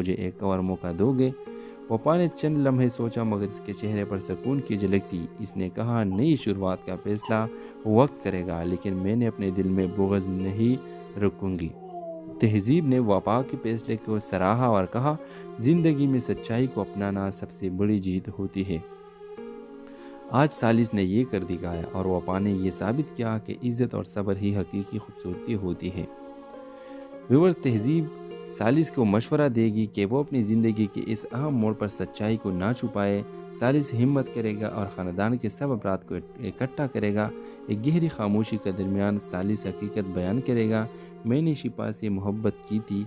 مجھے ایک اور موقع دو گے؟ وفا نے چند لمحے سوچا مگر اس کے چہرے پر سکون کی جھلک تھی۔ اس نے کہا، نئی شروعات کا فیصلہ وقت کرے گا، لیکن میں نے اپنے دل میں بغض نہیں رکوں گی۔ تہذیب نے وفا کے فیصلے کو سراہا اور کہا، زندگی میں سچائی کو اپنانا سب سے بڑی جیت ہوتی ہے۔ آج ثالث نے یہ کر دکھایا اور وفا نے یہ ثابت کیا کہ عزت اور صبر ہی حقیقی خوبصورتی ہوتی ہے۔ ویورز، تہذیب ثالث کو مشورہ دے گی کہ وہ اپنی زندگی کے اس اہم موڑ پر سچائی کو نہ چھپائے۔ ثالث ہمت کرے گا اور خاندان کے سب افراد کو اکٹھا کرے گا۔ ایک گہری خاموشی کے درمیان ثالث حقیقت بیان کرے گا، میں نے شفا سے محبت کی تھی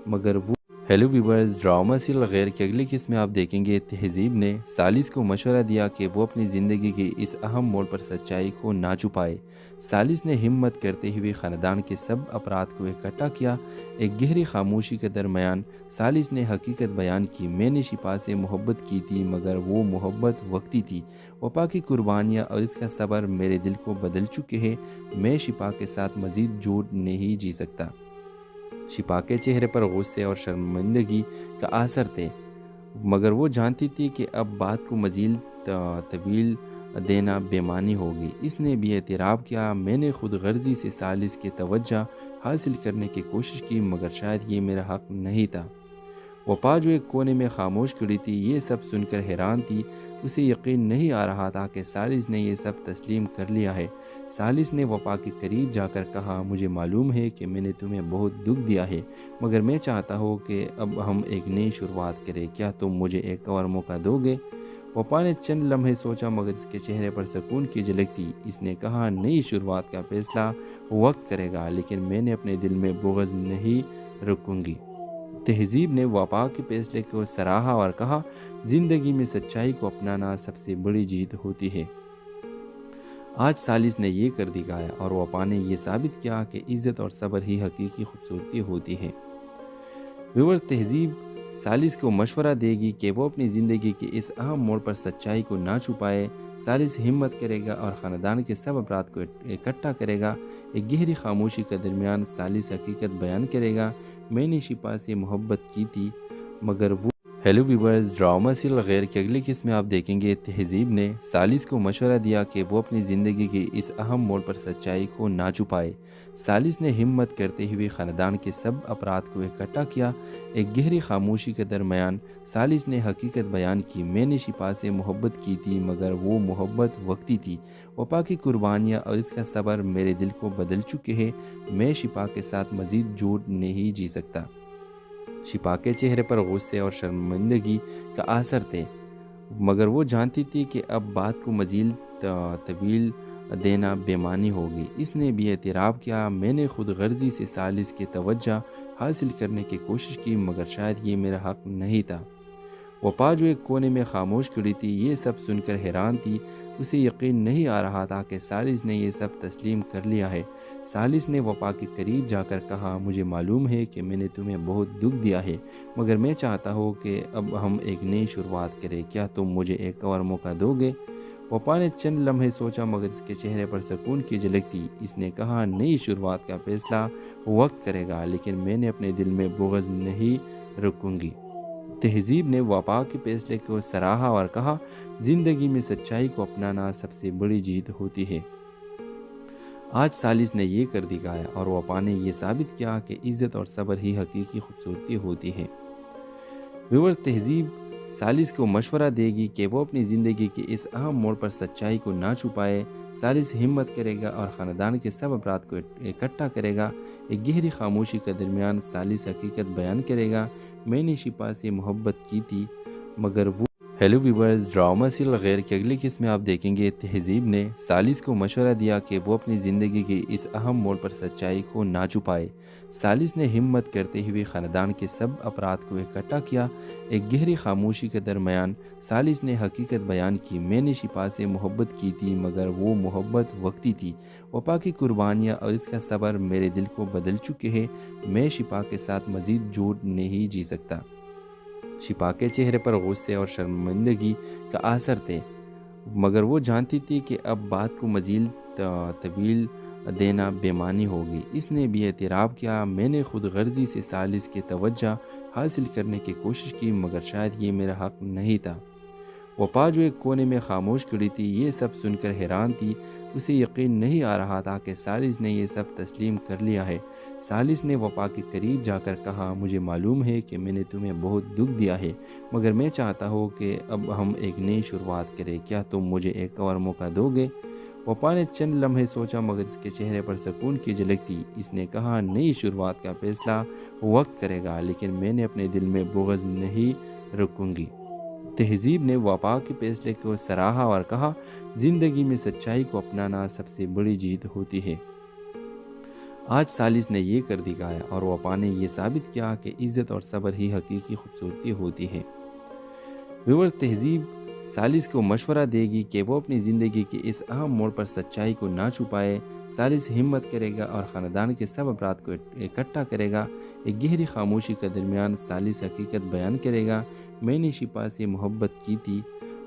مگر وہ ہیلو ویورز، ڈرامہ سیریل غیر کی اگلی قسط میں آپ دیکھیں گے تہذیب نے ثالث کو مشورہ دیا کہ وہ اپنی زندگی کے اس اہم موڑ پر سچائی کو نہ چھپائے۔ ثالث نے ہمت کرتے ہوئے خاندان کے سب افراد کو اکٹھا کیا۔ ایک گہری خاموشی کے درمیان ثالث نے حقیقت بیان کی، میں نے شفا سے محبت کی تھی مگر وہ محبت وقتی تھی۔ وفا کی قربانیاں اور اس کا صبر میرے دل کو بدل چکے ہیں، میں شفا کے ساتھ مزید جھوٹ نہیں جی سکتا۔ شفا کے چہرے پر غصے اور شرمندگی کا اثر تھے، مگر وہ جانتی تھی کہ اب بات کو مزید طویل دینا بے معنی ہوگی۔ اس نے بھی اعتراف کیا، میں نے خود غرضی سے ثالث کی توجہ حاصل کرنے کی کوشش کی مگر شاید یہ میرا حق نہیں تھا۔ وفا جو ایک کونے میں خاموش کھڑی تھی، یہ سب سن کر حیران تھی۔ اسے یقین نہیں آ رہا تھا کہ ثالث نے یہ سب تسلیم کر لیا ہے۔ ثالث نے وفا کے قریب جا کر کہا، مجھے معلوم ہے کہ میں نے تمہیں بہت دکھ دیا ہے مگر میں چاہتا ہوں کہ اب ہم ایک نئی شروعات کریں، کیا تم مجھے ایک اور موقع دو گے؟ وفا نے چند لمحے سوچا مگر اس کے چہرے پر سکون کی جھلک تھی۔ اس نے کہا، نئی شروعات کا فیصلہ وقت کرے گا، لیکن میں نے اپنے دل میں بغض نہیں رکوں گی۔ تہذیب نے وفا کے فیصلے کو سراہا اور کہا، زندگی میں سچائی کو اپنانا سب سے بڑی جیت ہوتی ہے۔ آج ثالث نے یہ کر دکھایا اور وفا نے یہ ثابت کیا کہ عزت اور صبر ہی حقیقی خوبصورتی ہوتی ہے۔ ویورز، تہذیب ثالث کو مشورہ دے گی کہ وہ اپنی زندگی کے اس اہم موڑ پر سچائی کو نہ چھپائے۔ ثالث ہمت کرے گا اور خاندان کے سب افراد کو اکٹھا کرے گا۔ ایک گہری خاموشی کے درمیان ثالث حقیقت بیان کرے گا، میں نے شفا سے محبت کی تھی مگر وہ ہیلو ویورز، ڈرامہ سیریل غیر کی اگلی قسط میں آپ دیکھیں گے تہذیب نے ثالث کو مشورہ دیا کہ وہ اپنی زندگی کے اس اہم موڑ پر سچائی کو نہ چھپائے۔ ثالث نے ہمت کرتے ہوئے خاندان کے سب افراد کو اکٹھا کیا۔ ایک گہری خاموشی کے درمیان ثالث نے حقیقت بیان کی، میں نے شفا سے محبت کی تھی مگر وہ محبت وقتی تھی۔ وفا کی قربانیاں اور اس کا صبر میرے دل کو بدل چکے ہیں، میں شفا کے ساتھ مزید جھوٹ نہیں جی سکتا۔ شفا کے چہرے پر غصے اور شرمندگی کا اثر تھے، مگر وہ جانتی تھی کہ اب بات کو مزید طویل دینا بے معنی ہوگی۔ اس نے بھی اعتراف کیا، میں نے خود غرضی سے ثالث کی توجہ حاصل کرنے کی کوشش کی مگر شاید یہ میرا حق نہیں تھا۔ وفا جو ایک کونے میں خاموش کھڑی تھی، یہ سب سن کر حیران تھی۔ اسے یقین نہیں آ رہا تھا کہ ثالث نے یہ سب تسلیم کر لیا ہے۔ ثالث نے وفا کے قریب جا کر کہا، مجھے معلوم ہے کہ میں نے تمہیں بہت دکھ دیا ہے مگر میں چاہتا ہوں کہ اب ہم ایک نئی شروعات کریں، کیا تم مجھے ایک اور موقع دو گے؟ وفا نے چند لمحے سوچا مگر اس کے چہرے پر سکون کی جھلک تھی۔ اس نے کہا، نئی شروعات کا فیصلہ وقت کرے گا، لیکن میں نے اپنے دل میں بغض نہیں رکوں گی۔ تہذیب نے وفا کے فیصلے کو سراہا اور کہا، زندگی میں سچائی کو اپنانا سب سے بڑی جیت ہوتی ہے۔ آج ثالث نے یہ کر دکھایا اور وفا نے یہ ثابت کیا کہ عزت اور صبر ہی حقیقی خوبصورتی ہوتی ہے۔ ویورز، تہذیب ثالث کو مشورہ دے گی کہ وہ اپنی زندگی کے اس اہم موڑ پر سچائی کو نہ چھپائے۔ ثالث ہمت کرے گا اور خاندان کے سب افراد کو اکٹھا کرے گا۔ ایک گہری خاموشی کے درمیان ثالث حقیقت بیان کرے گا، میں نے شفا سے محبت کی تھی مگر وہ ہیلو ویورز، ڈرامہ سیریل غیر کی اگلی قسط میں آپ دیکھیں گے تہذیب نے ثالث کو مشورہ دیا کہ وہ اپنی زندگی کے اس اہم موڑ پر سچائی کو نہ چھپائے۔ ثالث نے ہمت کرتے ہوئے خاندان کے سب افراد کو اکٹھا کیا۔ ایک گہری خاموشی کے درمیان ثالث نے حقیقت بیان کی، میں نے شفا سے محبت کی تھی مگر وہ محبت وقتی تھی۔ وفا کی قربانیاں اور اس کا صبر میرے دل کو بدل چکے ہیں، میں شفا کے ساتھ مزید جھوٹ نہیں جی سکتا۔ شفا کے چہرے پر غصے اور شرمندگی کا اثر تھے، مگر وہ جانتی تھی کہ اب بات کو مزید طویل دینا بے معنی ہوگی۔ اس نے بھی اعتراف کیا، میں نے خود غرضی سے سالس کی توجہ حاصل کرنے کی کوشش کی مگر شاید یہ میرا حق نہیں تھا۔ وفا جو ایک کونے میں خاموش کھڑی تھی یہ سب سن کر حیران تھی۔ اسے یقین نہیں آ رہا تھا کہ سالس نے یہ سب تسلیم کر لیا ہے۔ سالس نے وفا کے قریب جا کر کہا، مجھے معلوم ہے کہ میں نے تمہیں بہت دکھ دیا ہے مگر میں چاہتا ہوں کہ اب ہم ایک نئی شروعات کریں، کیا تم مجھے ایک اور موقع دو گے؟ وفا نے چند لمحے سوچا مگر اس کے چہرے پر سکون کی جھلک تھی۔ اس نے کہا، نئی شروعات کا فیصلہ وقت کرے گا لیکن میں نے اپنے دل میں بغض نہیں رکوں گی۔ تہذیب نے وفا کے فیصلے کو سراہا اور کہا، زندگی میں سچائی کو اپنانا سب سے بڑی جیت ہوتی ہے۔ آج سالس نے یہ کر دکھایا اور وفا نے یہ ثابت کیا کہ عزت اور صبر ہی حقیقی خوبصورتی ہوتی ہے۔ ویورز، تہذیب سالس کو مشورہ دے گی کہ وہ اپنی زندگی کے اس اہم موڑ پر سچائی کو نہ چھپائے۔ سالس ہمت کرے گا اور خاندان کے سب افراد کو اکٹھا کرے گا۔ ایک گہری خاموشی کے درمیان سالس حقیقت بیان کرے گا، میں نے شفا سے محبت کی تھی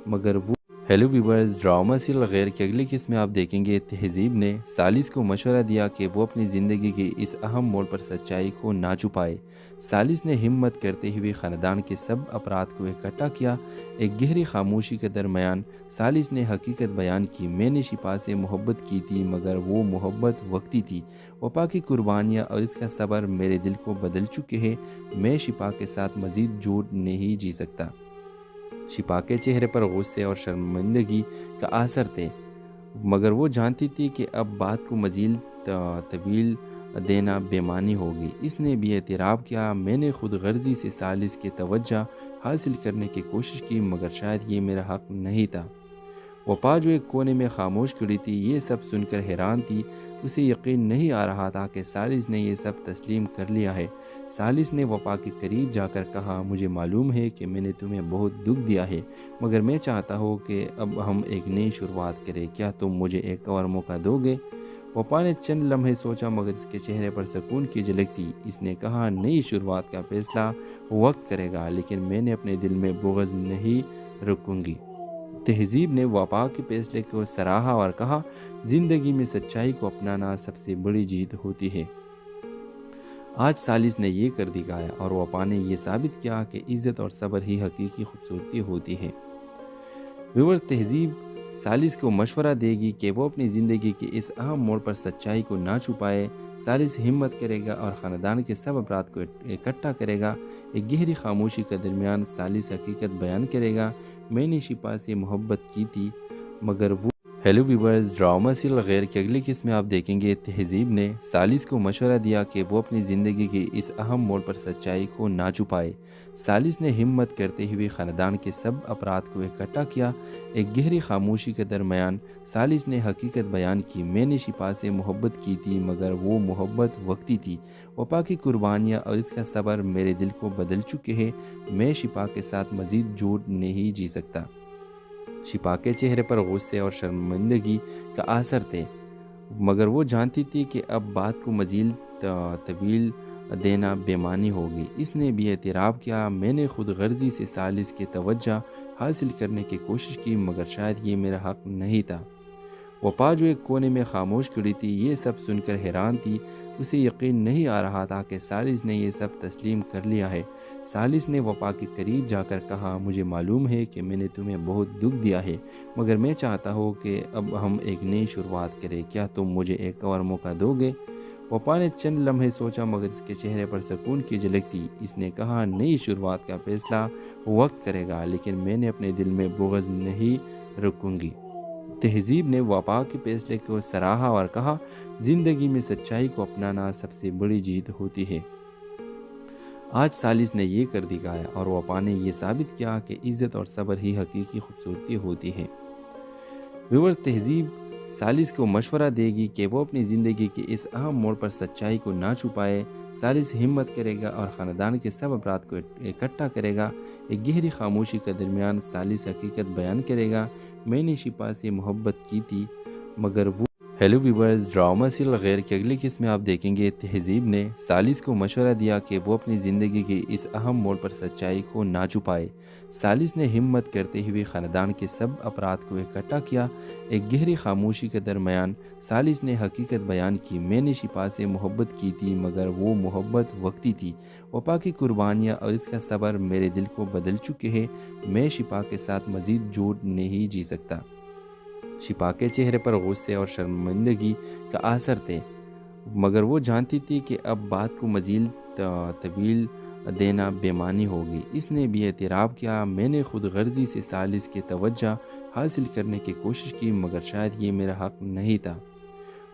مگر وہ ہیلو ویورز، ڈرامہ سیریل غیر کے اگلی قسط میں آپ دیکھیں گے تہذیب نے سالس کو مشورہ دیا کہ وہ اپنی زندگی کے اس اہم موڑ پر سچائی کو نہ چھپائے۔ سالس نے ہمت کرتے ہوئے خاندان کے سب افراد کو اکٹھا کیا۔ ایک گہری خاموشی کے درمیان سالس نے حقیقت بیان کی، میں نے شفا سے محبت کی تھی مگر وہ محبت وقتی تھی۔ وفا کی قربانیاں اور اس کا صبر میرے دل کو بدل چکے ہیں، میں شفا کے ساتھ مزید جھوٹ نہیں جی سکتا۔ شفا کے چہرے پر غصے اور شرمندگی کا اثر تھے مگر وہ جانتی تھی کہ اب بات کو مزید طویل دینا بے معنی ہوگی۔ اس نے بھی اعتراف کیا، میں نے خود غرضی سے سالس کی توجہ حاصل کرنے کی کوشش کی مگر شاید یہ میرا حق نہیں تھا۔ وفا جو ایک کونے میں خاموش کھڑی تھی یہ سب سن کر حیران تھی۔ اسے یقین نہیں آ رہا تھا کہ سالس نے یہ سب تسلیم کر لیا ہے۔ سالس نے وفا کے قریب جا کر کہا، مجھے معلوم ہے کہ میں نے تمہیں بہت دکھ دیا ہے مگر میں چاہتا ہوں کہ اب ہم ایک نئی شروعات کریں، کیا تم مجھے ایک اور موقع دو گے؟ وفا نے چند لمحے سوچا مگر اس کے چہرے پر سکون کی جھلک تھی۔ اس نے کہا، نئی شروعات کا فیصلہ وقت کرے گا لیکن میں نے اپنے دل میں بغض نہیں رکوں گی۔ تہذیب نے وفا کے فیصلے کو سراہا اور کہا، زندگی میں سچائی کو اپنانا سب سے بڑی جیت ہوتی ہے۔ آج سالس نے یہ کر دکھایا اور وفا نے یہ ثابت کیا کہ عزت اور صبر ہی حقیقی خوبصورتی ہوتی ہے۔ ویورز، تہذیب سالس کو مشورہ دے گی کہ وہ اپنی زندگی کے اس اہم موڑ پر سچائی کو نہ چھپائے۔ سالس ہمت کرے گا اور خاندان کے سب افراد کو اکٹھا کرے گا۔ ایک گہری خاموشی کے درمیان سالس حقیقت بیان کرے گا، میں نے شفا سے محبت کی تھی مگر وہ ہیلو ویورز، ڈرامہ سیریل غیر کے اگلی قسط میں آپ دیکھیں گے تہذیب نے سالس کو مشورہ دیا کہ وہ اپنی زندگی کے اس اہم موڑ پر سچائی کو نہ چھپائے۔ سالس نے ہمت کرتے ہوئے خاندان کے سب افراد کو اکٹھا کیا۔ ایک گہری خاموشی کے درمیان سالس نے حقیقت بیان کی، میں نے شفا سے محبت کی تھی مگر وہ محبت وقتی تھی۔ وفا کی قربانیاں اور اس کا صبر میرے دل کو بدل چکے ہیں، میں شفا کے ساتھ مزید جھوٹ نہیں جی سکتا۔ شفا کے چہرے پر غصے اور شرمندگی کا اثر تھے مگر وہ جانتی تھی کہ اب بات کو مزید طویل دینا بے معنی ہوگی۔ اس نے بھی اعتراف کیا، میں نے خود غرضی سے سالس کی توجہ حاصل کرنے کی کوشش کی مگر شاید یہ میرا حق نہیں تھا۔ وفا جو ایک کونے میں خاموش کھڑی تھی یہ سب سن کر حیران تھی۔ اسے یقین نہیں آ رہا تھا کہ سالس نے یہ سب تسلیم کر لیا ہے۔ سالس نے وفا کے قریب جا کر کہا، مجھے معلوم ہے کہ میں نے تمہیں بہت دکھ دیا ہے مگر میں چاہتا ہوں کہ اب ہم ایک نئی شروعات کریں، کیا تم مجھے ایک اور موقع دو گے؟ وفا نے چند لمحے سوچا مگر اس کے چہرے پر سکون کی جھلک تھی۔ اس نے کہا، نئی شروعات کا فیصلہ وقت کرے گا لیکن میں نے اپنے دل میں بغض نہیں رکوں گی۔ تہذیب نے وفا کے فیصلے کو سراہا اور کہا، زندگی میں سچائی کو اپنانا سب سے بڑی جیت ہوتی ہے۔ آج سالس نے یہ کر دکھایا اور وفا نے یہ ثابت کیا کہ عزت اور صبر ہی حقیقی خوبصورتی ہوتی ہے۔ ویورز، تہذیب سالس کو مشورہ دے گی کہ وہ اپنی زندگی کے اس اہم موڑ پر سچائی کو نہ چھپائے۔ سالس ہمت کرے گا اور خاندان کے سب افراد کو اکٹھا کرے گا۔ ایک گہری خاموشی کے درمیان سالس حقیقت بیان کرے گا، میں نے شفا سے محبت کی تھی مگر وہ ہیلو ویورز، ڈرامہ سیریل غیر کی اگلی قسط میں آپ دیکھیں گے تہذیب نے سالس کو مشورہ دیا کہ وہ اپنی زندگی کی اس اہم موڑ پر سچائی کو نہ چھپائے۔ سالس نے ہمت کرتے ہوئے خاندان کے سب افراد کو اکٹھا کیا۔ ایک گہری خاموشی کے درمیان سالس نے حقیقت بیان کی، میں نے شفا سے محبت کی تھی مگر وہ محبت وقتی تھی۔ وفا کی قربانیاں اور اس کا صبر میرے دل کو بدل چکے ہیں، میں شفا کے ساتھ مزید جھوٹ نہیں جی سکتا۔ شفا کے چہرے پر غصے اور شرمندگی کا اثر تھے، مگر وہ جانتی تھی کہ اب بات کو مزید طویل دینا بے معنی ہوگی۔ اس نے بھی اعتراف کیا، میں نے خود غرضی سے سالس کی توجہ حاصل کرنے کی کوشش کی مگر شاید یہ میرا حق نہیں تھا۔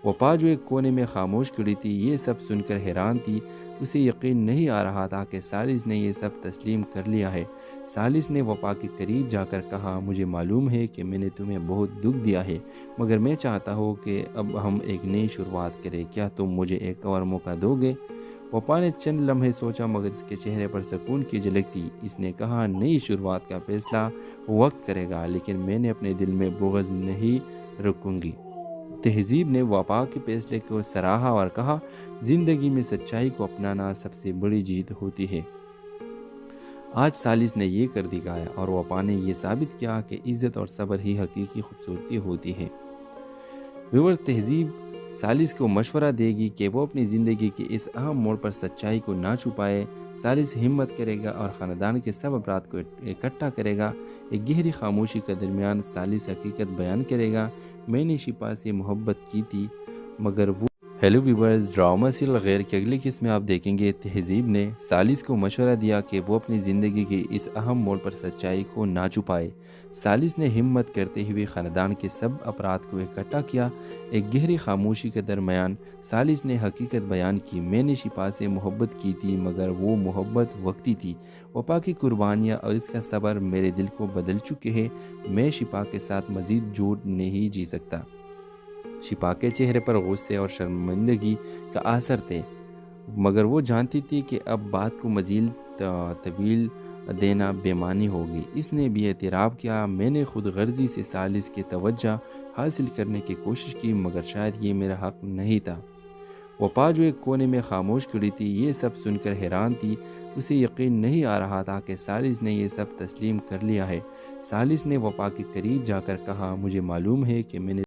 وفا جو ایک کونے میں خاموش کھڑی تھی، یہ سب سن کر حیران تھی۔ اسے یقین نہیں آ رہا تھا کہ سالس نے یہ سب تسلیم کر لیا ہے۔ سالس نے وفا کے قریب جا کر کہا، مجھے معلوم ہے کہ میں نے تمہیں بہت دکھ دیا ہے، مگر میں چاہتا ہوں کہ اب ہم ایک نئی شروعات کریں، کیا تم مجھے ایک اور موقع دو گے؟ وفا نے چند لمحے سوچا مگر اس کے چہرے پر سکون کی جھلک تھی۔ اس نے کہا، نئی شروعات کا فیصلہ وقت کرے گا، لیکن میں نے اپنے دل میں بغض نہیں رکھوں گی۔ تہذیب نے وفا کے فیصلے کو سراہا اور کہا، زندگی میں سچائی کو اپنانا سب سے بڑی جیت ہوتی ہے۔ آج سالس نے یہ کر دکھایا اور وفا نے یہ ثابت کیا کہ عزت اور صبر ہی حقیقی خوبصورتی ہوتی ہے۔ ویورز، تہذیب سالس کو مشورہ دے گی کہ وہ اپنی زندگی کے اس اہم موڑ پر سچائی کو نہ چھپائے۔ سالس ہمت کرے گا اور خاندان کے سب افراد کو اکٹھا کرے گا۔ ایک گہری خاموشی کے درمیان سالس حقیقت بیان کرے گا، میں نے شفا سے محبت کی تھی مگر وہ ہیلو ویورز، ڈرامہ سیریل غیر کی اگلی قسط میں آپ دیکھیں گے تہذیب نے سالس کو مشورہ دیا کہ وہ اپنی زندگی کی اس اہم موڑ پر سچائی کو نہ چھپائے۔ سالس نے ہمت کرتے ہوئے خاندان کے سب افراد کو اکٹھا کیا۔ ایک گہری خاموشی کے درمیان سالس نے حقیقت بیان کی، میں نے شفا سے محبت کی تھی مگر وہ محبت وقتی تھی۔ وفا کی قربانیاں اور اس کا صبر میرے دل کو بدل چکے ہیں، میں شفا کے ساتھ مزید جھوٹ نہیں جی سکتا۔ شفا کے چہرے پر غصے اور شرمندگی کا اثر تھے، مگر وہ جانتی تھی کہ اب بات کو مزید طویل دینا بے معنی ہوگی۔ اس نے بھی اعتراف کیا، میں نے خود غرضی سے سالس کی توجہ حاصل کرنے کی کوشش کی مگر شاید یہ میرا حق نہیں تھا۔ وفا جو ایک کونے میں خاموش کھڑی تھی، یہ سب سن کر حیران تھی۔ اسے یقین نہیں آ رہا تھا کہ سالس نے یہ سب تسلیم کر لیا ہے۔ سالس نے وفا کے قریب جا کر کہا، مجھے معلوم ہے کہ میں نے